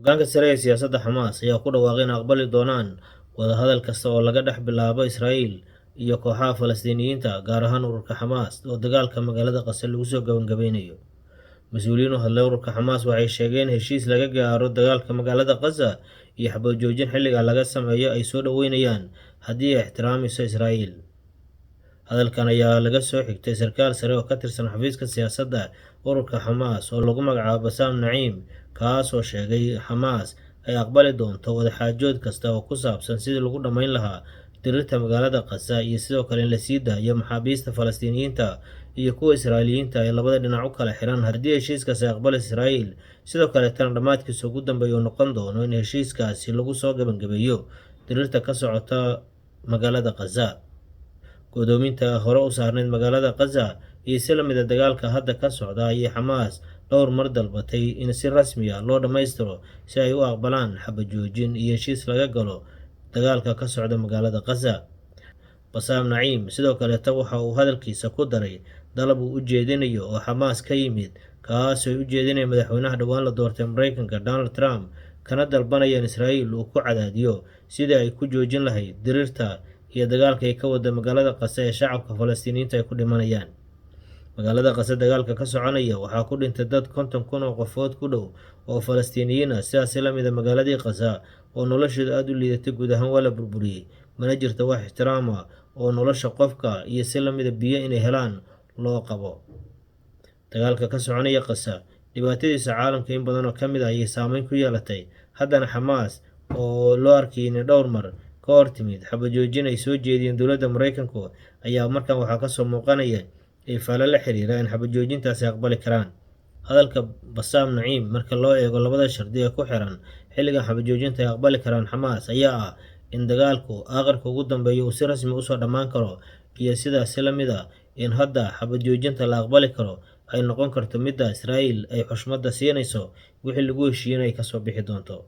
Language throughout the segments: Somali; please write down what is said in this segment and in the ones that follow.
Hoggaanka sare ee siyaasadda Xamaas ayaa ku dhawaaqay inay aqbali doonaan wadahadal kasta oo laga dhex bilaabo Israa'iil iyo kooxaha Falastiiniyiinta, gaar ahaan ururka Xamaas oo dagaalka magaalada Qase lagu soo gabagabeynayo. Mas'uuliyiin u hadlay ururka Xamaas waxay sheegeen in heshiis laga gaaro dagaalka magaalada Gaza iyo xabad joojin xilliga laga sameeyo ay soo dhaweynayaan haddii ay ixtiraamayso Israa'iil. Hadalkan ayaa laga soo xigtay sarkaal sare oo ka tirsan xafiiska siyaasadda ururka Xamaas oo lagu magacaabo Bassam Naciim, kaas oo sheegay in Xamaas ay aqbali doonto wadaxaajood kasta oo ku saabsan sidii lagu dhammayn lahaa dirirta magaalada Gaza iyo sidoo kale in la sii daayo maxaabiista Falastiiniyiinta iyo kuwa Israa'iiliyiinta ee labada dhinac u kala xiran haddii heshiiskaasi aqbalayso Israa'iil. Sidoo kaleetana dhammaadkiisa ugu dambeeya uu noqon doono in heshiiskaasi lagu soo gabagabeeyo dirirta ka socota magaalada Gaza. Guddoominta hore u saarneyd magaalada Gaza iyo si la mid ah dagaalka hadda ka socda ayay Xamaas dhowr mar dalbatay in si rasmi ah loo dhammaystiro si ay u aqbalaan xabad joojin iyo heshiis laga galo dagaalka ka socda magaalada Gaza. Bassam Naciim sidoo kaleeta waxa uu hadalkiisa ku daray dalab uu u jeedinayo oo Xamaas ka yimid, kaas oo ay u jeedinayaan madaxweynaha dhowaan la doortay Mareykanka Donald Trump, kana dalbanayaan Israa'iil uu ku cadaadiyo sidii ay ku joojin lahayd dirirta iyo dagaalka ay ka wada magaalada Gaza ee shacabka Falastiiniyiinta ay ku dhimanayaan. Magaalada Gaza dagaalka ka soconaya waxaa ku dhintay dad 50,000 oo qofood ku dhow oo Falastiiniyiin ah, sidaas la mid ah magaaladii Gaza oo noloshooda aad u liidatay guud ahaan waa la burburiyey, mana jirto wax ixtiraam ah oo nolosha qofka iyo si la mid ah biyo inay helaan loo qabo. Dagaalka ka soconaya Gaza dhibaatadiisa caalamka in badan oo ka mid ah ayay saameyn ku yeelatay, haddana Xamaas oo loo arkay inay dhowr mar ka hor timid xabad joojin ay soo jeediyeen dowladda Mareykanku ayaa markan waxaa kasoo muuqanaya ifaalo la xiriira in xabad joojintaasi aqbali karaan. Hadalka Bassam Naciim marka loo eego labada shardi ee ku xiran xilligan xabad joojinta ay aqbali karaan Xamaas ayaa ah in dagaalku aakhirka ugu dambeeya uu si rasmi usoo dhammaan karo iyo sidaas la mid ah in hadda xabad joojinta la aqbali karo ay noqon karto midda Israa'iil ay xushmadda siinayso wixii lagu heshiiyeyna ay kasoo bixi doonto.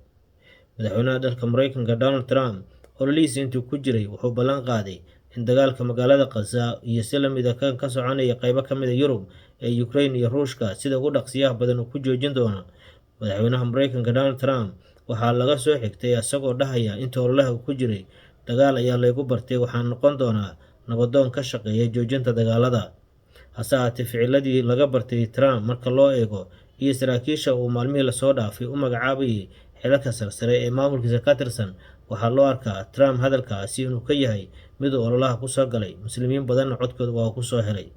Madaxweynaha dalka Mareykanka Donald Trump ololihiisa intuu ku jiray wuxuu ballan qaaday in dagaalka magaalada Gaza iyo si la mid ah kan ka soconaya qaybo ka mid ah Yurub ee Ukraine iyo Ruushka sida ugu dhaqsiyaha badan uu ku joojin doono. Madaxweynaha Mareykanka Donald Trump waxaa laga soo xigtay isagoo dhahaya inta ololaha uu ku jiray, dagaal ayaa laygu bartay, waxaan noqon doonaa nabadoon ka shaqeeya joojinta dagaalada. Hase ahaatee ficiladii laga bartay Trump marka loo eego iyo saraakiisha uu maalmihii lasoo dhaafay u magacaabayay xilalka sarsare ee maamulkiisa ka tirsan, waxaa loo arkaa Trump hadalkaasi inuu ka yahay mid uu ololaha ku soo galay, muslimiin badanna codkooda waa ku soo helay.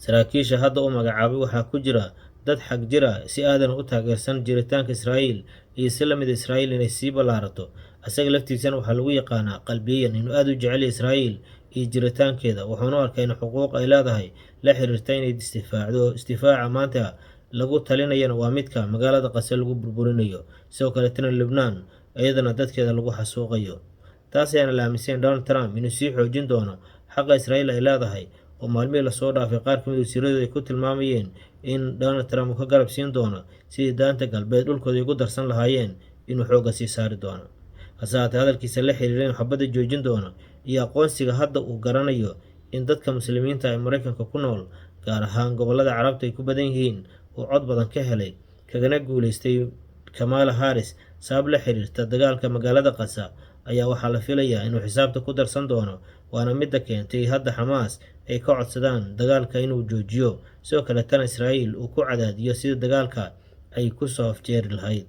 Saraakiisha hadda u magacaabay waxaa ku jira dad xag jir ah si aadan u taageersan jiritaanka Israa'iil iyo si la mid ah Israa'iil inay sii ballaarato. Isaga laftiisana waxaa lagu yaqaanaa qalbiyan inuu aad u jecel yahay Israa'iil iyo jiritaankeeda, wuxuuna u arkaa in xuquuq ay leedahay la xiriirta inay isdifaacdo. Isdifaaca maanta lagu talinayana waa midka magaalada Gaza lagu burburinayo, sidoo kaleetana Lubnaan iyadana dadkeeda lagu xasuuqayo. Taas ayaana la aaminsan Donald Trump inuu sii xoojin doono xaqa Israa'iil ay leedahay, oo maalmihii lasoo dhaafay qaar ka mid ah wasiiradooda ay ku tilmaamayeen in Donald Trump uu ka garab siin doono sidii daanta galbeed dhulkooda ugu darsan lahaayeen inuu xoogga sii saari doono. Hase ahaatee hadalkiisa la xiriira inuu xabadda joojin doono iyo aqoonsiga hadda uu garanayo in dadka muslimiinta ee Mareykanka ku nool, gaar ahaan gobollada Carabta ay ku badan yihiin, uu cod badan ka helay kagana guuleystay Kamala Harris sabab la xiriirta dagaalka magaalada Gaza ayaa waxaa la filayaa inuu xisaabta ku darsan doono, waana midda keentay hadda Xamaas ay ka codsadaan dagaalka inuu joojiyo, sidoo kaleetana Israa'iil uu ku cadaadiyo sidii dagaalka ay ku soo afjeeri lahayd.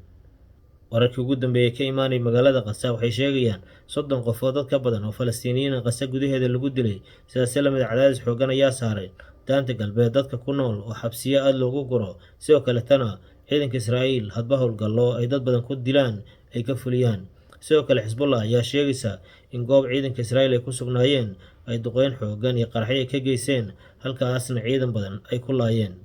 Wararkii ugu dambeeyay ka imaanaya magaalada Gaza waxay sheegayaan 30 qof oo dad ka badan oo Falastiiniyiin ah Gaza gudaheeda lagu dilay, sidaas la mid ah cadaadis xooggan ayaa saaray daanta galbeed dadka ku nool oo xabsiyo aad loogu guro, sidoo kaleetana ciidanka Israa'iil hadba howlgallo ay dad badan ku dilaan ay ka fuliyaan. Sidoo kale Xisbullah ayaa sheegaysa in goob ciidanka Israa'iil ay ku sugnaayeen ay duqeyn xooggan iyo qaraxyo ay ka geysteen, halkaasna ciidan badan ay ku laayeen.